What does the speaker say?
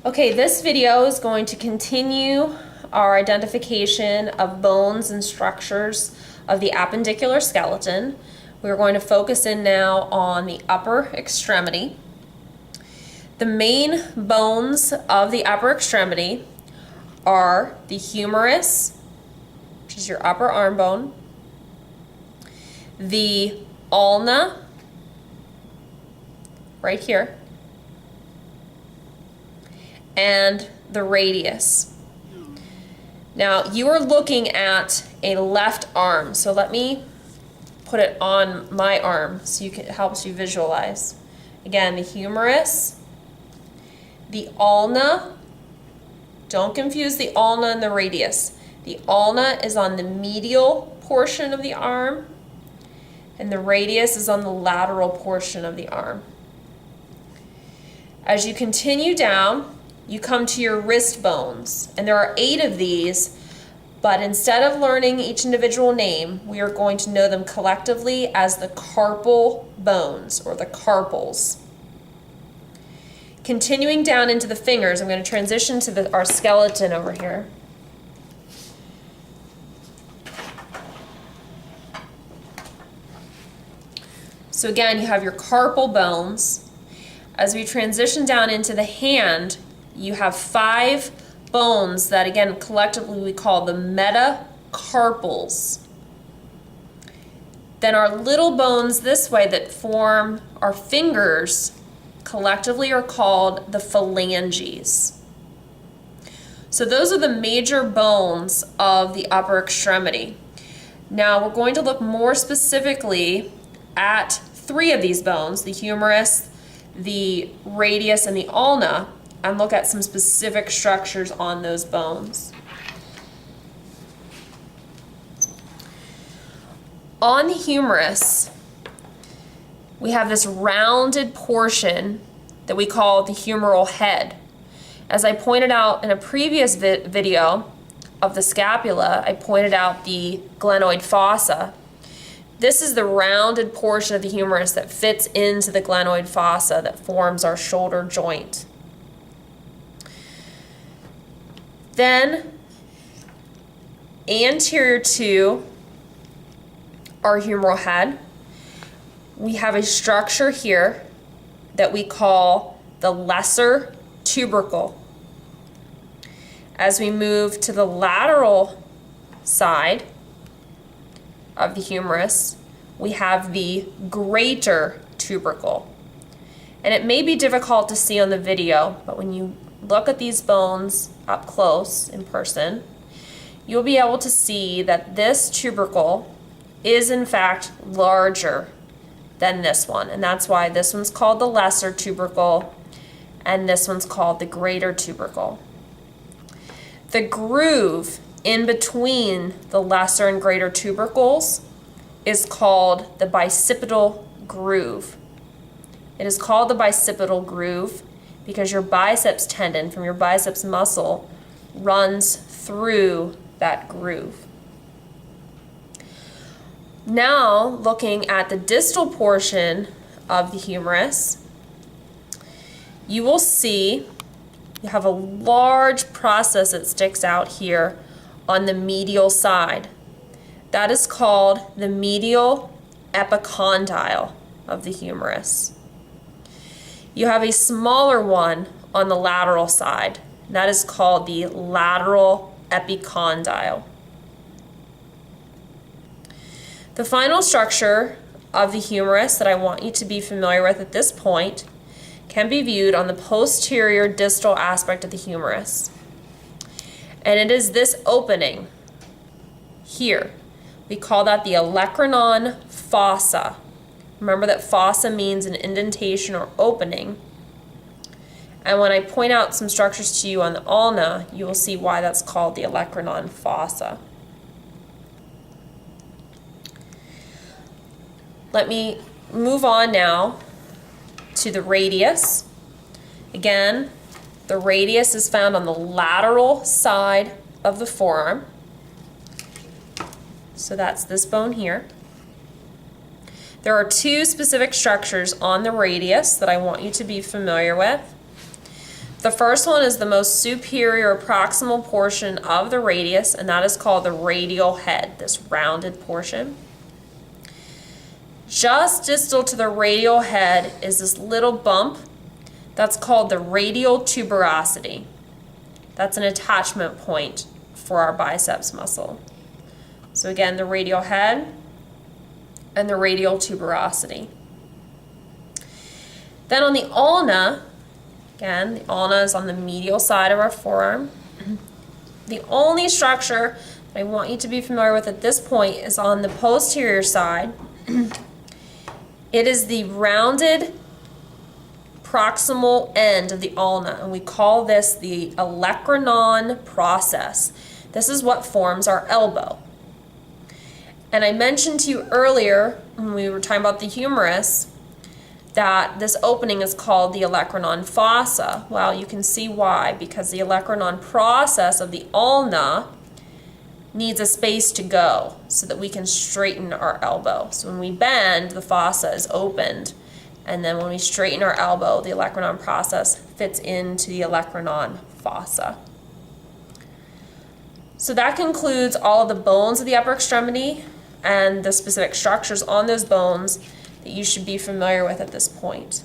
Okay, this video is going to continue our identification of bones and structures of the appendicular skeleton. We're going to focus in now on the upper extremity. The main bones of the upper extremity are the humerus, which is your upper arm bone, the ulna, right here, and the radius. Now you are looking at a left arm, so let me put it on my arm so it helps you visualize. Again, the humerus, the ulna. Don't confuse the ulna and the radius. The ulna is on the medial portion of the arm, and the radius is on the lateral portion of the arm. As you continue down, you come to your wrist bones, and there are 8 of these, but instead of learning each individual name, we are going to know them collectively as the carpal bones, or the carpals. Continuing down into the fingers, I'm going to transition to our skeleton over here. So again, you have your carpal bones. As we transition down into the hand, you have 5 bones that, again, collectively we call the metacarpals. Then our little bones this way that form our fingers collectively are called the phalanges. So those are the major bones of the upper extremity. Now we're going to look more specifically at 3 of these bones, the humerus, the radius, and the ulna, and look at some specific structures on those bones. On the humerus, we have this rounded portion that we call the humeral head. As I pointed out in a previous video of the scapula, I pointed out the glenoid fossa. This is the rounded portion of the humerus that fits into the glenoid fossa that forms our shoulder joint. Then, anterior to our humeral head, we have a structure here that we call the lesser tubercle. As we move to the lateral side of the humerus, we have the greater tubercle. And it may be difficult to see on the video, but when you look at these bones up close in person, you'll be able to see that this tubercle is in fact larger than this one, and that's why this one's called the lesser tubercle and this one's called the greater tubercle. The groove in between the lesser and greater tubercles is called the bicipital groove. It is called the bicipital groove because your biceps tendon from your biceps muscle runs through that groove. Now, looking at the distal portion of the humerus, you will see you have a large process that sticks out here on the medial side. That is called the medial epicondyle of the humerus. You have a smaller one on the lateral side. That is called the lateral epicondyle. The final structure of the humerus that I want you to be familiar with at this point can be viewed on the posterior distal aspect of the humerus. And it is this opening here. We call that the olecranon fossa. Remember that fossa means an indentation or opening. And when I point out some structures to you on the ulna, you will see why that's called the olecranon fossa. Let me move on now to the radius. Again, the radius is found on the lateral side of the forearm. So that's this bone here. There are 2 specific structures on the radius that I want you to be familiar with. The first one is the most superior proximal portion of the radius, and that is called the radial head, this rounded portion. Just distal to the radial head is this little bump that's called the radial tuberosity. That's an attachment point for our biceps muscle. So again, the radial head and the radial tuberosity. Then on the ulna, again, the ulna is on the medial side of our forearm. The only structure that I want you to be familiar with at this point is on the posterior side. It is the rounded proximal end of the ulna, and we call this the olecranon process. This is what forms our elbow. And I mentioned to you earlier, when we were talking about the humerus, that this opening is called the olecranon fossa. Well, you can see why, because the olecranon process of the ulna needs a space to go so that we can straighten our elbow. So when we bend, the fossa is opened, and then when we straighten our elbow, the olecranon process fits into the olecranon fossa. So that concludes all of the bones of the upper extremity and the specific structures on those bones that you should be familiar with at this point.